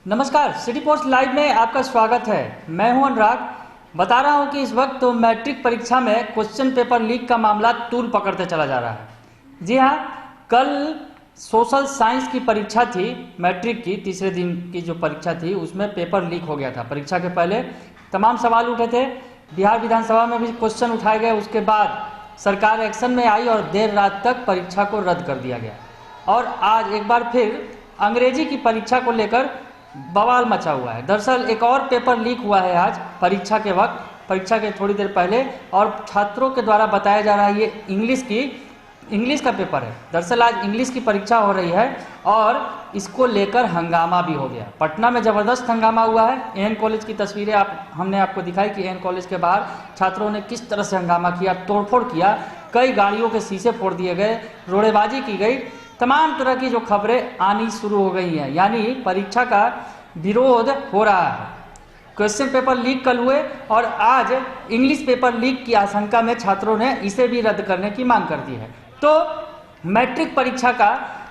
नमस्कार, city post live में आपका स्वागत है। मैं हूं अनुराग। बता रहा हूं कि इस वक्त तो मैट्रिक परीक्षा में क्वेश्चन पेपर लीक का मामला तूल पकड़ते चला जा रहा है। जी हां, कल सोशल साइंस की परीक्षा थी, मैट्रिक की तीसरे दिन की जो परीक्षा थी उसमें पेपर लीक हो गया था। परीक्षा के पहले तमाम सवाल उठे थे, बिहार विधानसभा में भी क्वेश्चन उठाए गए। उसके बाद सरकार एक्शन में आई और देर रात तक परीक्षा को रद्द कर दिया गया। और आज एक बार फिर अंग्रेजी की परीक्षा को लेकर बवाल मचा हुआ है। दरअसल एक और पेपर लीक हुआ है आज परीक्षा के वक्त, परीक्षा के थोड़ी देर पहले, और छात्रों के द्वारा बताया जा रहा है ये इंग्लिश का पेपर है। दरअसल आज इंग्लिश की परीक्षा हो रही है और इसको लेकर हंगामा भी हो गया। पटना में ज़बरदस्त हंगामा हुआ है। एन कॉलेज की तस्वीरें हमने आपको दिखाई कि एन कॉलेज के बाहर छात्रों ने किस तरह से हंगामा किया, तोड़फोड़ किया, कई गाड़ियों के शीशे फोड़ दिए गए, रोड़ेबाजी की गई, तमाम तरह की जो खबरें आनी शुरू हो गई हैं। यानी परीक्षा का विरोध हो रहा है। क्वेश्चन पेपर लीक कल हुए और आज इंग्लिश पेपर लीक की आशंका में छात्रों ने इसे भी रद्द करने की मांग कर दी है। तो मैट्रिक परीक्षा का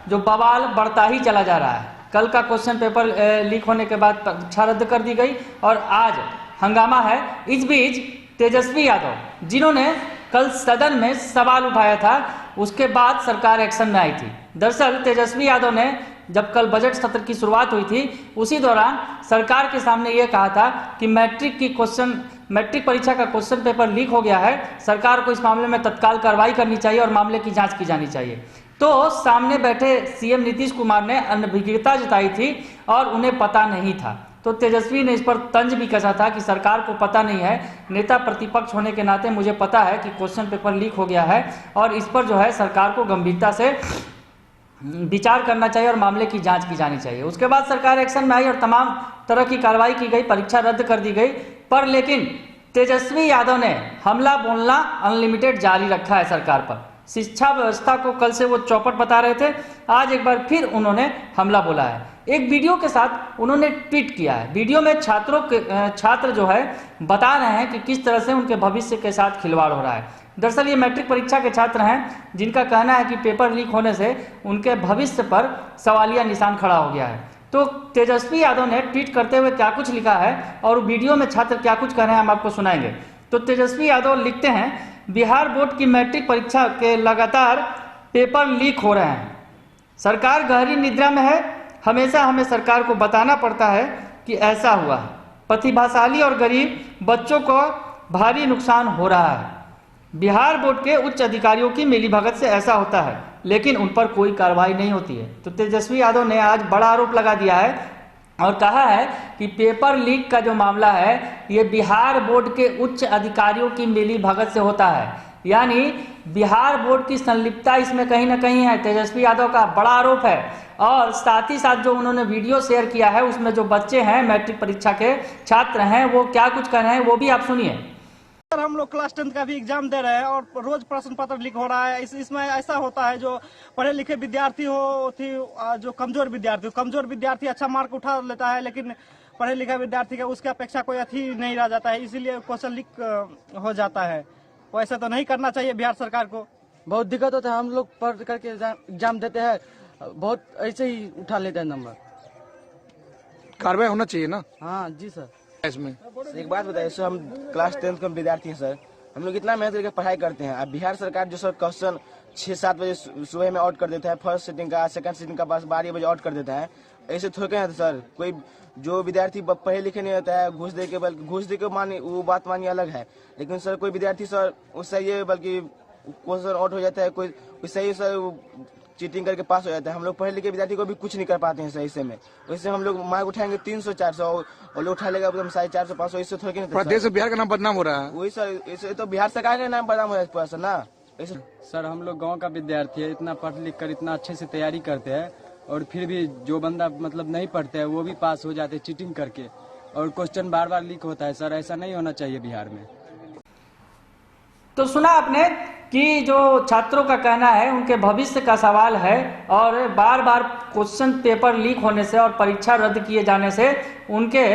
जो बवाल बढ़ता ही चला जा रहा है। कल का क्वेश्चन पेपर लीक होने के बाद परीक्षा रद्द कर दी गई और आज हंगामा है। इस बीच तेजस्वी यादव, जिन्होंने कल सदन में सवाल उठाया था, उसके बाद सरकार एक्शन में आई थी। दरअसल तेजस्वी यादव ने जब कल बजट सत्र की शुरुआत हुई थी, उसी दौरान सरकार के सामने ये कहा था कि मैट्रिक परीक्षा का क्वेश्चन पेपर लीक हो गया है, सरकार को इस मामले में तत्काल कार्रवाई करनी चाहिए और मामले की जांच की जानी चाहिए। तो सामने बैठे सीएम नीतीश कुमार ने अनभिज्ञता जताई थी और उन्हें पता नहीं था। तो तेजस्वी ने इस पर तंज भी कसा था कि सरकार को पता नहीं है, नेता प्रतिपक्ष होने के नाते मुझे पता है कि क्वेश्चन पेपर लीक हो गया है और इस पर जो है सरकार को गंभीरता से विचार करना चाहिए और मामले की जांच की जानी चाहिए। उसके बाद सरकार एक्शन में आई और तमाम तरह की कार्रवाई की गई, परीक्षा रद्द कर दी गई। पर लेकिन तेजस्वी यादव ने हमला बोलना अनलिमिटेड जारी रखा है सरकार पर। शिक्षा व्यवस्था को कल से वो चौपट बता रहे थे, आज एक बार फिर उन्होंने हमला बोला है। एक वीडियो के साथ उन्होंने ट्वीट किया है। वीडियो में छात्र जो है बता रहे हैं कि किस तरह से उनके भविष्य के साथ खिलवाड़ हो रहा है। दरअसल ये मैट्रिक परीक्षा के छात्र हैं जिनका कहना है कि पेपर लीक होने से उनके भविष्य पर सवालिया निशान खड़ा हो गया है। तो तेजस्वी यादव ने ट्वीट करते हुए क्या कुछ लिखा है और वीडियो में छात्र क्या कुछ कह रहे हैं हम आपको सुनाएंगे। तो तेजस्वी यादव लिखते हैं, बिहार बोर्ड की मैट्रिक परीक्षा के लगातार पेपर लीक हो रहे हैं। सरकार गहरी निद्रा में है। हमेशा हमें सरकार को बताना पड़ता है कि ऐसा हुआ है। प्रतिभाशाली और गरीब बच्चों को भारी नुकसान हो रहा है। बिहार बोर्ड के उच्च अधिकारियों की मिलीभगत से ऐसा होता है, लेकिन उन पर कोई कार्रवाई नहीं होती है। तो तेजस्वी यादव ने आज बड़ा आरोप लगा दिया है और कहा है कि पेपर लीक का जो मामला है ये बिहार बोर्ड के उच्च अधिकारियों की मिलीभगत से होता है। यानी बिहार बोर्ड की संलिप्तता इसमें कहीं ना कहीं है। तेजस्वी यादव का बड़ा आरोप है। और साथ ही साथ जो उन्होंने वीडियो शेयर किया है उसमें जो बच्चे हैं, मैट्रिक परीक्षा के छात्र हैं, वो क्या कुछ कर रहे हैं वो भी आप सुनिए। हम लोग क्लास 10 का भी एग्जाम दे रहे हैं और रोज प्रश्न पत्र लीक हो रहा है। इसमें ऐसा होता है, जो पढ़े लिखे विद्यार्थी जो कमजोर विद्यार्थी अच्छा मार्क उठा लेता है, लेकिन पढ़े लिखे विद्यार्थी का उसके अपेक्षा कोई अथी नहीं रह जाता है, इसीलिए क्वेश्चन लीक हो जाता है। वैसे तो नहीं करना चाहिए बिहार सरकार को। बहुत दिक्कत होता है, हम लोग पढ़ करके एग्जाम देते हैं, बहुत ऐसे ही उठा लेते हैं नंबर। कार्रवाई होना चाहिए ना। हाँ जी सर। इसमें एक बात बताइए सर, हम क्लास 10 के विद्यार्थी हैं सर, हम लोग इतना मेहनत करके पढ़ाई करते हैं। अब बिहार सरकार जो सर क्वेश्चन 6-7 बजे सुबह में आउट कर देता है, फर्स्ट सीटिंग का, सेकंड सीटिंग का पास 12 बजे आउट कर देता है। ऐसे थोड़े हैं सर। कोई जो विद्यार्थी पढ़े लिखे नहीं होता है, घूस दे के मानी वो बात मानी अलग है, लेकिन सर कोई विद्यार्थी सर उससे ये बल्कि क्वेश्चन आउट हो जाता है, कोई सही सर चीटिंग करके पास हो जाता है। हम लोग पढ़े लिखे विद्यार्थी को भी कुछ नहीं कर पाते हैं सर इससे में। वैसे हम लोग मार्क उठाएंगे 300-400 और लोग उठा लेगा 450-500, इससे थोड़ी पूरा देश में बिहार का नाम बदनाम हो रहा है। वही सर, इसे तो बिहार सरकार का नाम बदनाम हो रहा है सर ना। सर हम लोग गांव का विद्यार्थी है, इतना पढ़ लिख कर इतना अच्छे से तैयारी करते हैं और फिर भी जो बंदा मतलब नहीं पढ़ते है वो भी पास हो जाते हैं चीटिंग करके, और क्वेश्चन बार बार लीक होता है। सर ऐसा नहीं होना चाहिए बिहार में। तो सुना आपने कि जो छात्रों का कहना है उनके भविष्य का सवाल है और बार बार क्वेश्चन पेपर लीक होने से और परीक्षा रद्द किए जाने से उनके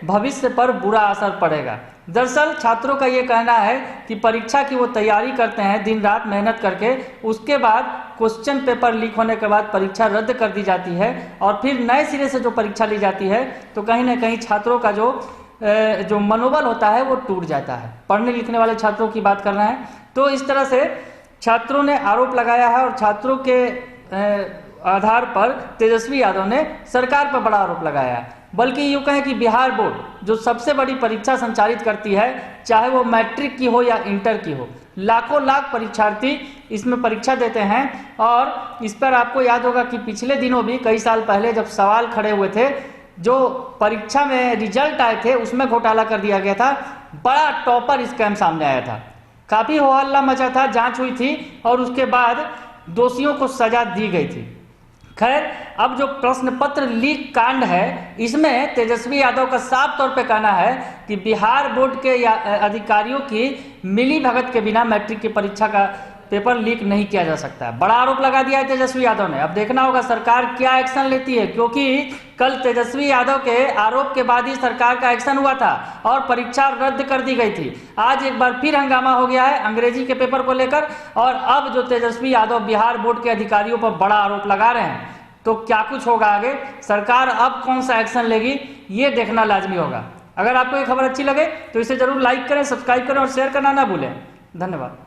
भविष्य पर बुरा असर पड़ेगा। दरअसल छात्रों का ये कहना है कि परीक्षा की वो तैयारी करते हैं दिन रात मेहनत करके, उसके बाद क्वेश्चन पेपर लीक होने के बाद परीक्षा रद्द कर दी जाती है और फिर नए सिरे से जो परीक्षा ली जाती है तो कहीं ना कहीं छात्रों का जो मनोबल होता है वो टूट जाता है। पढ़ने लिखने वाले छात्रों की बात कर रहे हैं। तो इस तरह से छात्रों ने आरोप लगाया है और छात्रों के आधार पर तेजस्वी यादव ने सरकार पर बड़ा आरोप लगाया है। बल्कि यूँ कहें कि बिहार बोर्ड जो सबसे बड़ी परीक्षा संचालित करती है, चाहे वो मैट्रिक की हो या इंटर की हो, लाखों लाख परीक्षार्थी इसमें परीक्षा देते हैं। और इस पर आपको याद होगा कि पिछले दिनों भी कई साल पहले जब सवाल खड़े हुए थे, जो परीक्षा में रिजल्ट आए थे उसमें घोटाला कर दिया गया था, बड़ा टॉपर स्कैम सामने आया था, काफ़ी हो हल्ला मचा था, जांच हुई थी और उसके बाद दोषियों को सजा दी गई थी। खैर, अब जो प्रश्न पत्र लीक कांड है इसमें तेजस्वी यादव का साफ तौर पे कहना है कि बिहार बोर्ड के या अधिकारियों की मिली भगत के बिना मैट्रिक की परीक्षा का पेपर लीक नहीं किया जा सकता है। बड़ा आरोप लगा दिया है तेजस्वी यादव ने। अब देखना होगा सरकार क्या एक्शन लेती है, क्योंकि कल तेजस्वी यादव के आरोप के बाद ही सरकार का एक्शन हुआ था और परीक्षा रद्द कर दी गई थी। आज एक बार फिर हंगामा हो गया है अंग्रेजी के पेपर को लेकर और अब जो तेजस्वी यादव बिहार बोर्ड के अधिकारियों पर बड़ा आरोप लगा रहे हैं, तो क्या कुछ होगा आगे, सरकार अब कौन सा एक्शन लेगी, ये देखना लाजमी होगा। अगर आपको ये खबर अच्छी लगे तो इसे जरूर लाइक करें, सब्सक्राइब करें और शेयर करना ना भूलें। धन्यवाद।